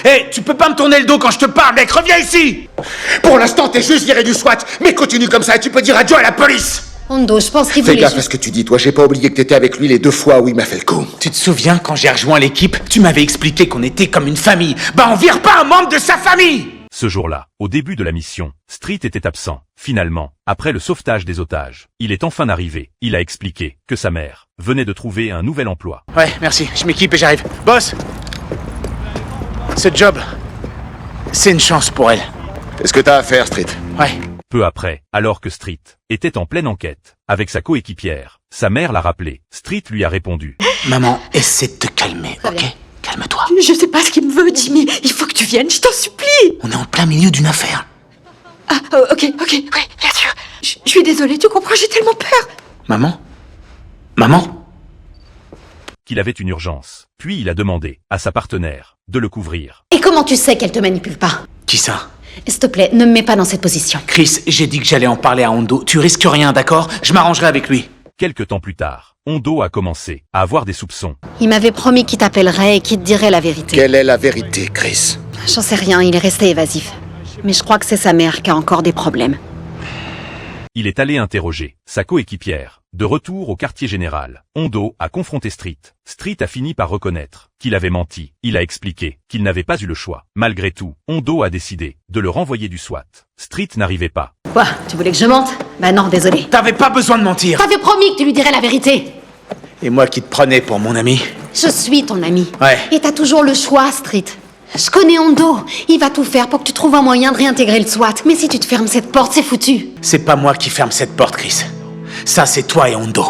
Hé, tu peux pas me tourner le dos quand je te parle, mec, reviens ici! Pour l'instant, t'es juste viré du SWAT, mais continue comme ça et tu peux dire adieu à la police! Hondo, je pense qu'il Fais voulait gaffe à ce que tu dis, toi, j'ai pas oublié que t'étais avec lui les 2 fois où il m'a fait le coup. Tu te souviens, quand j'ai rejoint l'équipe, tu m'avais expliqué qu'on était comme une famille. Bah on vire pas un membre de sa famille! Ce jour-là, au début de la mission, Street était absent. Finalement, après le sauvetage des otages, il est enfin arrivé. Il a expliqué que sa mère venait de trouver un nouvel emploi. Ouais, merci, je m'équipe et j'arrive. Boss! Ce job, c'est une chance pour elle. Fais ce que t'as à faire, Street. Ouais. Peu après, alors que Street était en pleine enquête avec sa coéquipière, sa mère l'a rappelé. Street lui a répondu. Maman, essaie de te calmer, Très ok? bien. Calme-toi. Je sais pas ce qu'il me veut, Jimmy. Il faut que tu viennes, je t'en supplie. On est en plein milieu d'une affaire. Ah, ok, oui, bien sûr. Je suis désolée, tu comprends, j'ai tellement peur. Maman? Maman? Qu'il avait une urgence. Puis il a demandé à sa partenaire de le couvrir. Et comment tu sais qu'elle te manipule pas? Qui ça? S'il te plaît, ne me mets pas dans cette position. Chris, j'ai dit que j'allais en parler à Hondo. Tu risques rien, d'accord? Je m'arrangerai avec lui. Quelque temps plus tard, Hondo a commencé à avoir des soupçons. Il m'avait promis qu'il t'appellerait et qu'il te dirait la vérité. Quelle est la vérité, Chris? J'en sais rien, il est resté évasif. Mais je crois que c'est sa mère qui a encore des problèmes. Il est allé interroger sa coéquipière. De retour au quartier général, Hondo a confronté Street. Street a fini par reconnaître qu'il avait menti. Il a expliqué qu'il n'avait pas eu le choix. Malgré tout, Hondo a décidé de le renvoyer du SWAT. Street n'arrivait pas. Quoi? Tu voulais que je mente? Bah non, désolé. T'avais pas besoin de mentir. T'avais promis que tu lui dirais la vérité. Et moi qui te prenais pour mon ami. Je suis ton ami. Ouais. Et t'as toujours le choix, Street. Je connais Hondo. Il va tout faire pour que tu trouves un moyen de réintégrer le SWAT. Mais si tu te fermes cette porte, c'est foutu. C'est pas moi qui ferme cette porte, Chris. Ça, c'est toi et Hondo.